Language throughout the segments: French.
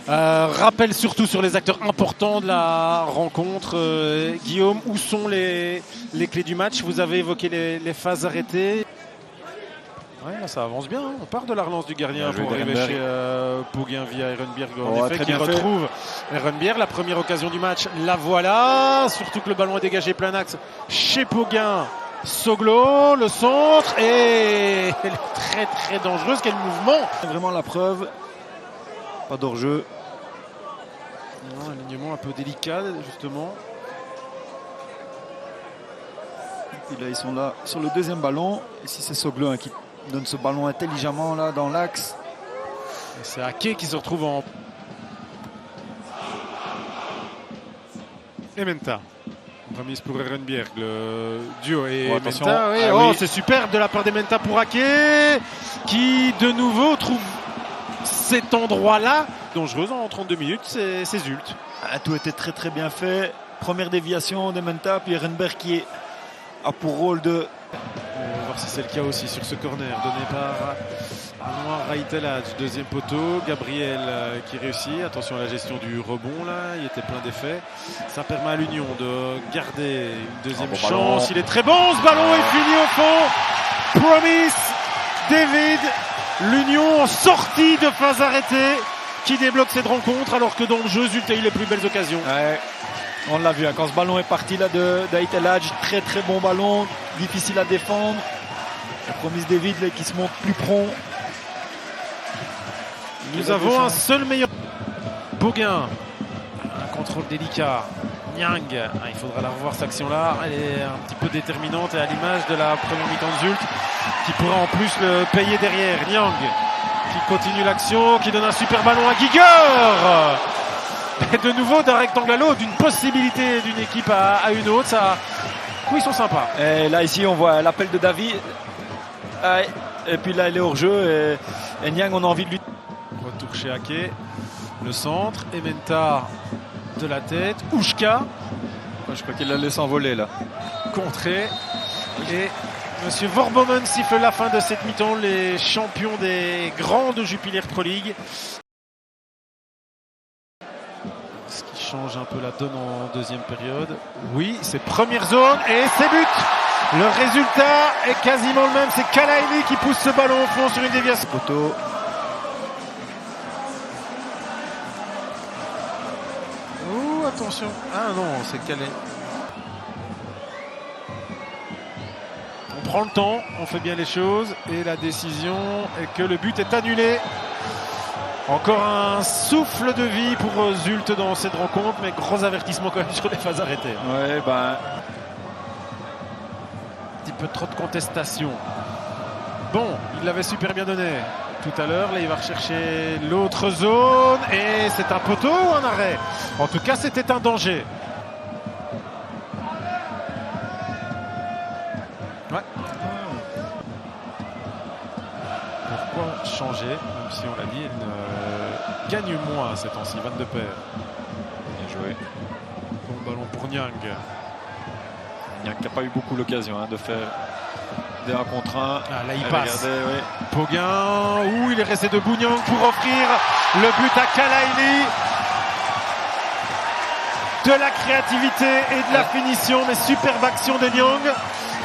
Rappel surtout sur les acteurs importants de la rencontre. Guillaume, où sont les clés du match? Vous avez évoqué les phases arrêtées. Ouais, là, ça avance bien. On part de la relance du gardien pour arriver chez Poguin via Ehrenberg. En effet, qui retrouve Ehrenberg. La première occasion du match, la voilà. Surtout que le ballon est dégagé plein axe chez Poguin. Soglo, le centre, et elle est très très dangereuse. Quel mouvement! Vraiment la preuve. Pas d'hors-jeu. Un alignement un peu délicat, justement. Et là, ils sont là sur le deuxième ballon. Ici, c'est Soglo qui donne ce ballon intelligemment là dans l'axe. C'est Ake qui se retrouve en... Et Menta. Remise pour Ehrenberg, le duo et Menta. Oui. Oh, c'est superbe de la part d'Ementa pour Ake, qui de nouveau trouve cet endroit-là dangereuse en 32 minutes, c'est Zult. Tout était très très bien fait. Première déviation d'Ementa, puis Ehrenberg qui a pour rôle de... On va voir si c'est le cas aussi sur ce corner donné par Anouar Raïtelad, deuxième poteau. Gabriel qui réussit. Attention à la gestion du rebond là, il était plein d'effets. Ça permet à l'Union de garder une deuxième chance. Ballon. Il est très bon, ce ballon est fini au fond. Promise David, l'Union en sortie de phase arrêtée qui débloque cette rencontre alors que dans le jeu, Zult a eu les plus belles occasions. Ouais. On l'a vu, quand ce ballon est parti là d'Aïtelad, très très bon ballon, difficile à défendre. La Promise David là, qui se montre plus prompt. Nous avons un seul meilleur. Poguin, un contrôle délicat. Niang, il faudra la revoir cette action-là. Elle est un petit peu déterminante et à l'image de la première mi-temps de Zult, qui pourra en plus le payer derrière. Niang, qui continue l'action, qui donne un super ballon à Giger. Et de nouveau d'un rectangle à l'autre, d'une possibilité d'une équipe à une autre, ça... Oui, ils sont sympas. Et là ici on voit l'appel de David. Et puis là il est hors jeu et Niang, on a envie de lui... Retour chez Ake, le centre, Ementa de la tête, Oushka. Je crois qu'il la laisse envoler là. Contré. Et Monsieur Vorbomen siffle la fin de cette mi-temps, les champions des grandes Jupiler Pro League. Ce qui change un peu la donne en deuxième période. Oui, c'est première zone et c'est but. Le résultat est quasiment le même. C'est Kalaini qui pousse ce ballon au fond sur une déviation. Photo. Ouh, attention. Ah non, c'est Kalaini. On prend le temps, on fait bien les choses et la décision est que le but est annulé. Encore un souffle de vie pour Zult dans cette rencontre, mais gros avertissement quand même sur les phases arrêtées. Ouais, ben... Un petit peu trop de contestation. Bon, il l'avait super bien donné tout à l'heure. Là, il va rechercher l'autre zone et c'est un poteau ou un arrêt? En tout cas, c'était un danger. Ouais. Pourquoi changer, même si on l'a dit, elle ne gagne moins ces temps-ci, Van de Peer. Bien joué. Bon ballon pour Niang. Niang qui n'a pas eu beaucoup l'occasion de faire des 1 contre 1. Ah, là il passe. Regardez, ouais. Poguin, il est resté debout Niang pour offrir le but à Kalaini. De la créativité et de la finition, mais superbe action de Niang,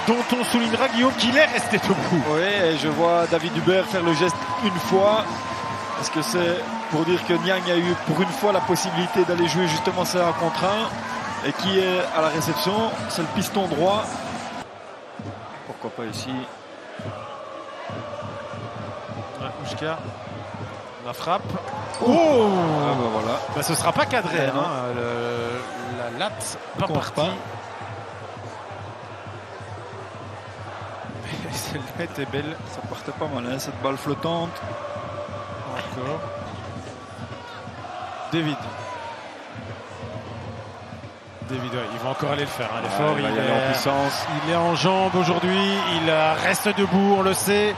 dont on soulignera, Guillaume, qu'il est resté debout. Oui, et je vois David Hubert faire le geste une fois. Est-ce que c'est pour dire que Niang a eu pour une fois la possibilité d'aller jouer justement ces 1 contre 1 et qui est à la réception? C'est le piston droit. Pourquoi pas ici? Oushka, la frappe. Oh, ah bah voilà. Bah, ce sera pas cadré, la latte pas partie. Celle-là était belle. Ça partait pas mal, cette balle flottante. Encore. David, il va encore aller le faire. L'effort, il est en puissance. Il est en jambes aujourd'hui. Il reste debout, on le sait.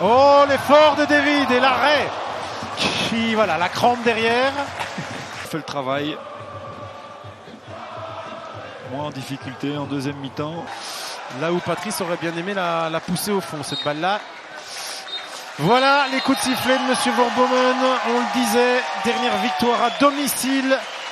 Oh, l'effort de David et l'arrêt. Voilà, la crampe derrière. Il fait le travail. Moins en difficulté en deuxième mi-temps. Là où Patrice aurait bien aimé la pousser au fond, cette balle-là. Voilà les coups de sifflet de Monsieur Vorbomen. On le disait, dernière victoire à domicile